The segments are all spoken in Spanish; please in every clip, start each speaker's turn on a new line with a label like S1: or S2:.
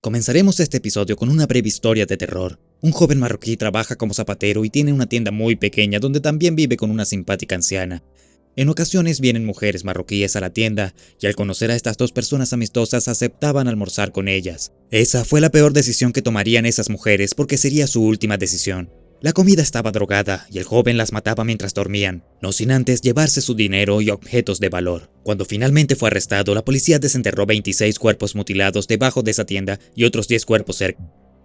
S1: Comenzaremos este episodio con una breve historia de terror. Un joven marroquí trabaja como zapatero y tiene una tienda muy pequeña donde también vive con una simpática anciana. En ocasiones vienen mujeres marroquíes a la tienda y al conocer a estas dos personas amistosas aceptaban almorzar con ellas. Esa fue la peor decisión que tomarían esas mujeres porque sería su última decisión. La comida estaba drogada y el joven las mataba mientras dormían, no sin antes llevarse su dinero y objetos de valor. Cuando finalmente fue arrestado, la policía desenterró 26 cuerpos mutilados debajo de esa tienda y otros 10 cuerpos cerca.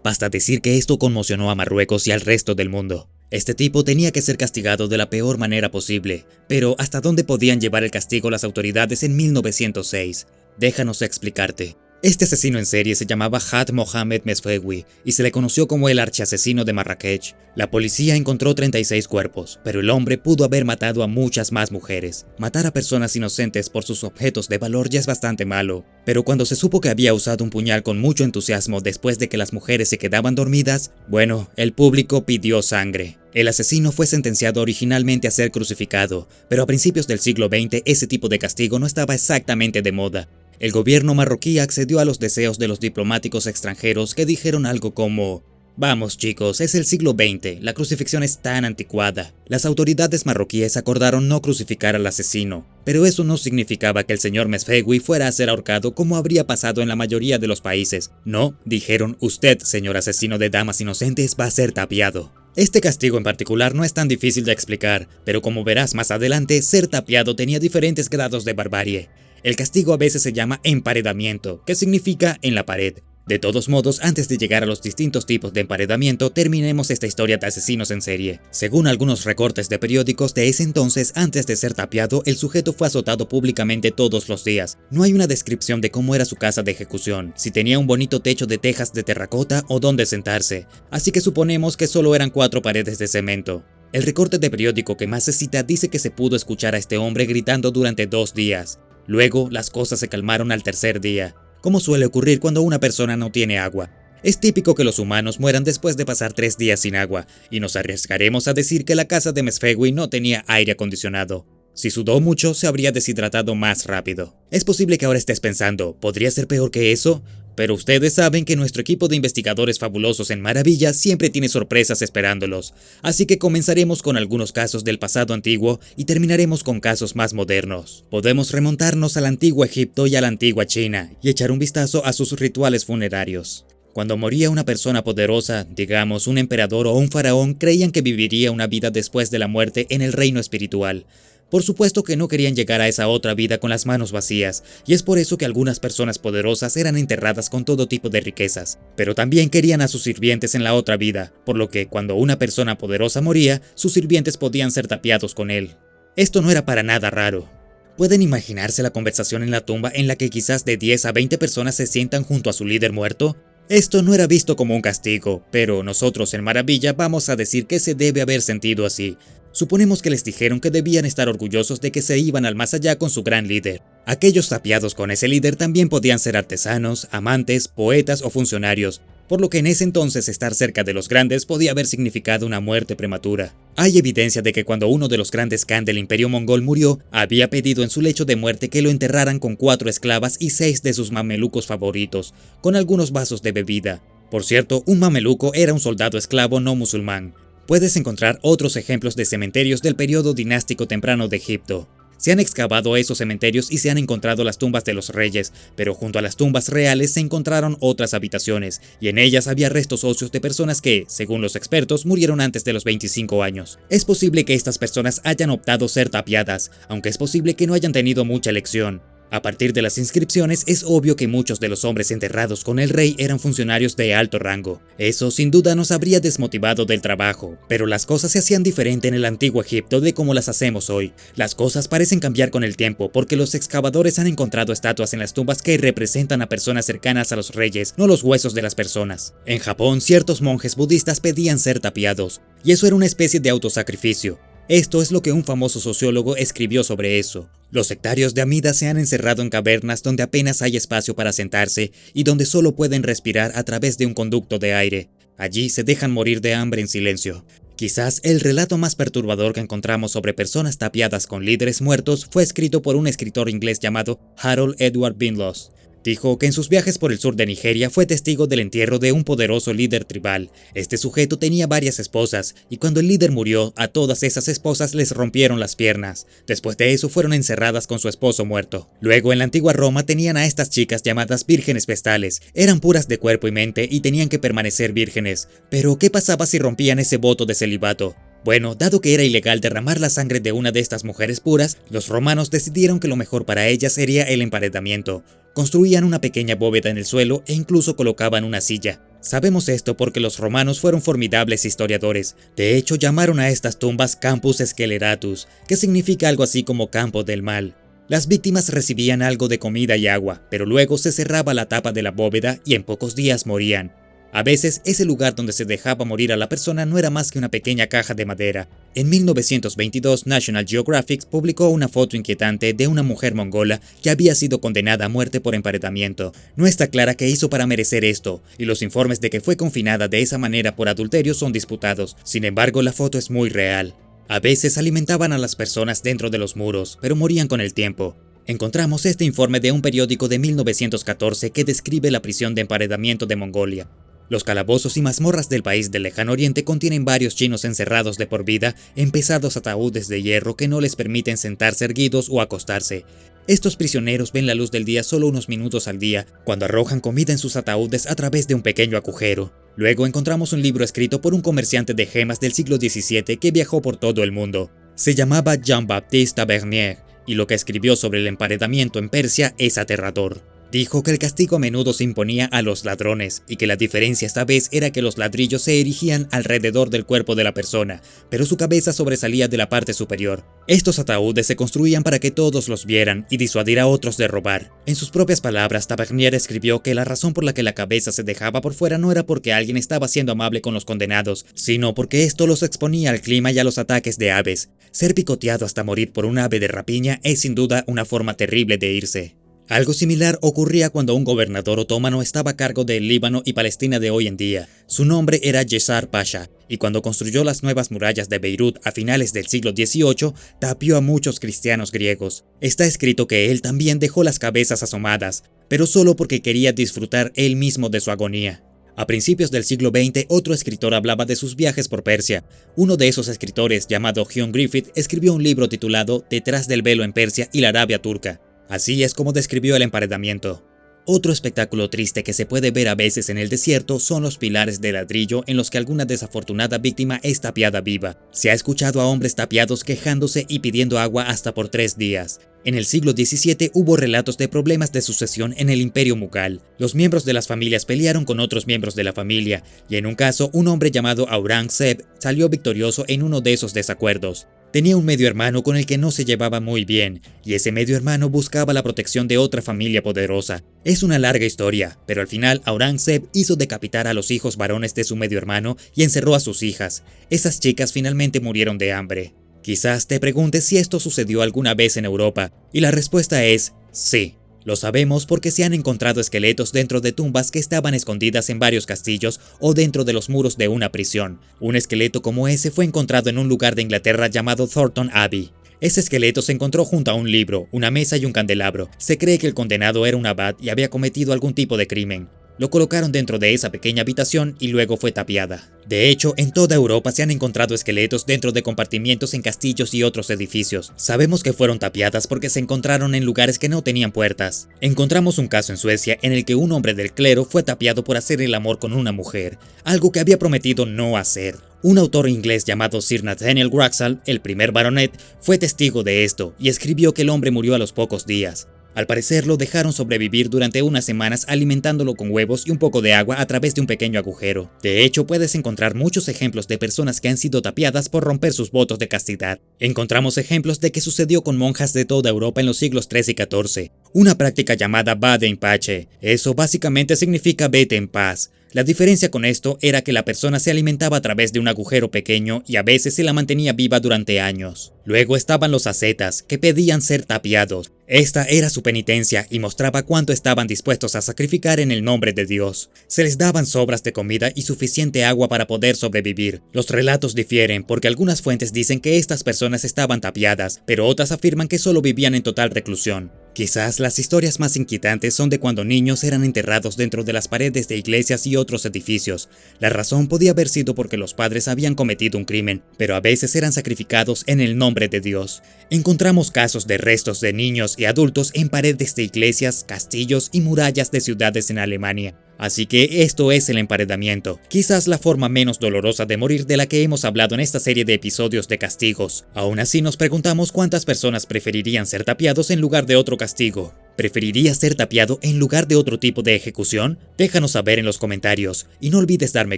S1: Basta decir que esto conmocionó a Marruecos y al resto del mundo. Este tipo tenía que ser castigado de la peor manera posible, pero ¿hasta dónde podían llevar el castigo las autoridades en 1906? Déjanos explicarte. Este asesino en serie se llamaba Had Mohamed Mesfegoui y se le conoció como el archiasesino de Marrakech. La policía encontró 36 cuerpos, pero el hombre pudo haber matado a muchas más mujeres. Matar a personas inocentes por sus objetos de valor ya es bastante malo, pero cuando se supo que había usado un puñal con mucho entusiasmo después de que las mujeres se quedaban dormidas, bueno, el público pidió sangre. El asesino fue sentenciado originalmente a ser crucificado, pero a principios del siglo XX ese tipo de castigo no estaba exactamente de moda. El gobierno marroquí accedió a los deseos de los diplomáticos extranjeros que dijeron algo como: "Vamos chicos, es el siglo XX, la crucifixión es tan anticuada". Las autoridades marroquíes acordaron no crucificar al asesino, pero eso no significaba que el señor Mesfegoui fuera a ser ahorcado como habría pasado en la mayoría de los países. No, dijeron, usted, señor asesino de damas inocentes, va a ser tapiado. Este castigo en particular no es tan difícil de explicar, pero como verás más adelante, ser tapiado tenía diferentes grados de barbarie. El castigo a veces se llama emparedamiento, que significa en la pared. De todos modos, antes de llegar a los distintos tipos de emparedamiento, terminemos esta historia de asesinos en serie. Según algunos recortes de periódicos de ese entonces, antes de ser tapiado, el sujeto fue azotado públicamente todos los días. No hay una descripción de cómo era su casa de ejecución, si tenía un bonito techo de tejas de terracota o dónde sentarse, así que suponemos que solo eran 4 paredes de cemento. El recorte de periódico que más se cita dice que se pudo escuchar a este hombre gritando durante 2 días. Luego, las cosas se calmaron al tercer día, como suele ocurrir cuando una persona no tiene agua. Es típico que los humanos mueran después de pasar 3 días sin agua, y nos arriesgaremos a decir que la casa de Mesfegoui no tenía aire acondicionado. Si sudó mucho, se habría deshidratado más rápido. Es posible que ahora estés pensando, ¿podría ser peor que eso? Pero ustedes saben que nuestro equipo de investigadores fabulosos en Maravilla siempre tiene sorpresas esperándolos, así que comenzaremos con algunos casos del pasado antiguo y terminaremos con casos más modernos. Podemos remontarnos al antiguo Egipto y a la antigua China y echar un vistazo a sus rituales funerarios. Cuando moría una persona poderosa, digamos un emperador o un faraón, creían que viviría una vida después de la muerte en el reino espiritual. Por supuesto que no querían llegar a esa otra vida con las manos vacías, y es por eso que algunas personas poderosas eran enterradas con todo tipo de riquezas, pero también querían a sus sirvientes en la otra vida, por lo que cuando una persona poderosa moría, sus sirvientes podían ser tapiados con él. Esto no era para nada raro. ¿Pueden imaginarse la conversación en la tumba en la que quizás de 10 a 20 personas se sientan junto a su líder muerto? Esto no era visto como un castigo, pero nosotros en Maravilla vamos a decir que se debe haber sentido así. Suponemos que les dijeron que debían estar orgullosos de que se iban al más allá con su gran líder. Aquellos tapiados con ese líder también podían ser artesanos, amantes, poetas o funcionarios, por lo que en ese entonces estar cerca de los grandes podía haber significado una muerte prematura. Hay evidencia de que cuando uno de los grandes Khan del Imperio Mongol murió, había pedido en su lecho de muerte que lo enterraran con 4 esclavas y 6 de sus mamelucos favoritos, con algunos vasos de bebida. Por cierto, un mameluco era un soldado esclavo no musulmán. Puedes encontrar otros ejemplos de cementerios del periodo dinástico temprano de Egipto. Se han excavado esos cementerios y se han encontrado las tumbas de los reyes, pero junto a las tumbas reales se encontraron otras habitaciones, y en ellas había restos óseos de personas que, según los expertos, murieron antes de los 25 años. Es posible que estas personas hayan optado ser tapiadas, aunque es posible que no hayan tenido mucha elección. A partir de las inscripciones es obvio que muchos de los hombres enterrados con el rey eran funcionarios de alto rango. Eso sin duda nos habría desmotivado del trabajo, pero las cosas se hacían diferente en el antiguo Egipto de como las hacemos hoy. Las cosas parecen cambiar con el tiempo porque los excavadores han encontrado estatuas en las tumbas que representan a personas cercanas a los reyes, no los huesos de las personas. En Japón, ciertos monjes budistas pedían ser tapiados, y eso era una especie de autosacrificio. Esto es lo que un famoso sociólogo escribió sobre eso. Los sectarios de Amida se han encerrado en cavernas donde apenas hay espacio para sentarse y donde solo pueden respirar a través de un conducto de aire. Allí se dejan morir de hambre en silencio. Quizás el relato más perturbador que encontramos sobre personas tapiadas con líderes muertos fue escrito por un escritor inglés llamado Harold Edward Binlos. Dijo que en sus viajes por el sur de Nigeria fue testigo del entierro de un poderoso líder tribal. Este sujeto tenía varias esposas, y cuando el líder murió, a todas esas esposas les rompieron las piernas. Después de eso fueron encerradas con su esposo muerto. Luego en la antigua Roma tenían a estas chicas llamadas vírgenes vestales. Eran puras de cuerpo y mente y tenían que permanecer vírgenes. Pero ¿qué pasaba si rompían ese voto de celibato? Bueno, dado que era ilegal derramar la sangre de una de estas mujeres puras, los romanos decidieron que lo mejor para ellas sería el emparedamiento. Construían una pequeña bóveda en el suelo e incluso colocaban una silla. Sabemos esto porque los romanos fueron formidables historiadores. De hecho, llamaron a estas tumbas Campus Sceleratus, que significa algo así como campo del mal. Las víctimas recibían algo de comida y agua, pero luego se cerraba la tapa de la bóveda y en pocos días morían. A veces, ese lugar donde se dejaba morir a la persona no era más que una pequeña caja de madera. En 1922, National Geographic publicó una foto inquietante de una mujer mongola que había sido condenada a muerte por emparedamiento. No está clara qué hizo para merecer esto, y los informes de que fue confinada de esa manera por adulterio son disputados. Sin embargo, la foto es muy real. A veces alimentaban a las personas dentro de los muros, pero morían con el tiempo. Encontramos este informe de un periódico de 1914 que describe la prisión de emparedamiento de Mongolia. Los calabozos y mazmorras del país del lejano oriente contienen varios chinos encerrados de por vida en pesados ataúdes de hierro que no les permiten sentarse erguidos o acostarse. Estos prisioneros ven la luz del día solo unos minutos al día, cuando arrojan comida en sus ataúdes a través de un pequeño agujero. Luego encontramos un libro escrito por un comerciante de gemas del siglo XVII que viajó por todo el mundo. Se llamaba Jean-Baptiste Tavernier, y lo que escribió sobre el emparedamiento en Persia es aterrador. Dijo que el castigo a menudo se imponía a los ladrones y que la diferencia esta vez era que los ladrillos se erigían alrededor del cuerpo de la persona, pero su cabeza sobresalía de la parte superior. Estos ataúdes se construían para que todos los vieran y disuadir a otros de robar. En sus propias palabras, Tavernier escribió que la razón por la que la cabeza se dejaba por fuera no era porque alguien estaba siendo amable con los condenados, sino porque esto los exponía al clima y a los ataques de aves. Ser picoteado hasta morir por un ave de rapiña es sin duda una forma terrible de irse. Algo similar ocurría cuando un gobernador otomano estaba a cargo del Líbano y Palestina de hoy en día. Su nombre era Yesar Pasha, y cuando construyó las nuevas murallas de Beirut a finales del siglo XVIII, tapió a muchos cristianos griegos. Está escrito que él también dejó las cabezas asomadas, pero solo porque quería disfrutar él mismo de su agonía. A principios del siglo XX, otro escritor hablaba de sus viajes por Persia. Uno de esos escritores, llamado Hugh Griffith, escribió un libro titulado Detrás del velo en Persia y la Arabia turca. Así es como describió el emparedamiento. Otro espectáculo triste que se puede ver a veces en el desierto son los pilares de ladrillo en los que alguna desafortunada víctima es tapiada viva. Se ha escuchado a hombres tapiados quejándose y pidiendo agua hasta por 3 días. En el siglo XVII hubo relatos de problemas de sucesión en el Imperio Mughal. Los miembros de las familias pelearon con otros miembros de la familia, y en un caso un hombre llamado Aurangzeb salió victorioso en uno de esos desacuerdos. Tenía un medio hermano con el que no se llevaba muy bien, y ese medio hermano buscaba la protección de otra familia poderosa. Es una larga historia, pero al final Aurangzeb hizo decapitar a los hijos varones de su medio hermano y encerró a sus hijas. Esas chicas finalmente murieron de hambre. Quizás te preguntes si esto sucedió alguna vez en Europa, y la respuesta es sí. Lo sabemos porque se han encontrado esqueletos dentro de tumbas que estaban escondidas en varios castillos o dentro de los muros de una prisión. Un esqueleto como ese fue encontrado en un lugar de Inglaterra llamado Thornton Abbey. Ese esqueleto se encontró junto a un libro, una mesa y un candelabro. Se cree que el condenado era un abad y había cometido algún tipo de crimen. Lo colocaron dentro de esa pequeña habitación y luego fue tapiada. De hecho, en toda Europa se han encontrado esqueletos dentro de compartimientos en castillos y otros edificios. Sabemos que fueron tapiadas porque se encontraron en lugares que no tenían puertas. Encontramos un caso en Suecia en el que un hombre del clero fue tapiado por hacer el amor con una mujer, algo que había prometido no hacer. Un autor inglés llamado Sir Nathaniel Wraxall, el primer baronet, fue testigo de esto y escribió que el hombre murió a los pocos días. Al parecer lo dejaron sobrevivir durante unas semanas alimentándolo con huevos y un poco de agua a través de un pequeño agujero. De hecho, puedes encontrar muchos ejemplos de personas que han sido tapiadas por romper sus votos de castidad. Encontramos ejemplos de que sucedió con monjas de toda Europa en los siglos XIII y XIV. Una práctica llamada Vade in pace. Eso básicamente significa vete en paz. La diferencia con esto era que la persona se alimentaba a través de un agujero pequeño y a veces se la mantenía viva durante años. Luego estaban los ascetas, que pedían ser tapiados. Esta era su penitencia y mostraba cuánto estaban dispuestos a sacrificar en el nombre de Dios. Se les daban sobras de comida y suficiente agua para poder sobrevivir. Los relatos difieren porque algunas fuentes dicen que estas personas estaban tapiadas, pero otras afirman que solo vivían en total reclusión. Quizás las historias más inquietantes son de cuando niños eran enterrados dentro de las paredes de iglesias y otros edificios. La razón podía haber sido porque los padres habían cometido un crimen, pero a veces eran sacrificados en el nombre de Dios. Encontramos casos de restos de niños y adultos en paredes de iglesias, castillos y murallas de ciudades en Alemania. Así que esto es el emparedamiento, quizás la forma menos dolorosa de morir de la que hemos hablado en esta serie de episodios de castigos. Aún así nos preguntamos cuántas personas preferirían ser tapiados en lugar de otro castigo. ¿Preferirías ser tapiado en lugar de otro tipo de ejecución? Déjanos saber en los comentarios y no olvides dar me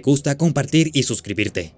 S1: gusta, compartir y suscribirte.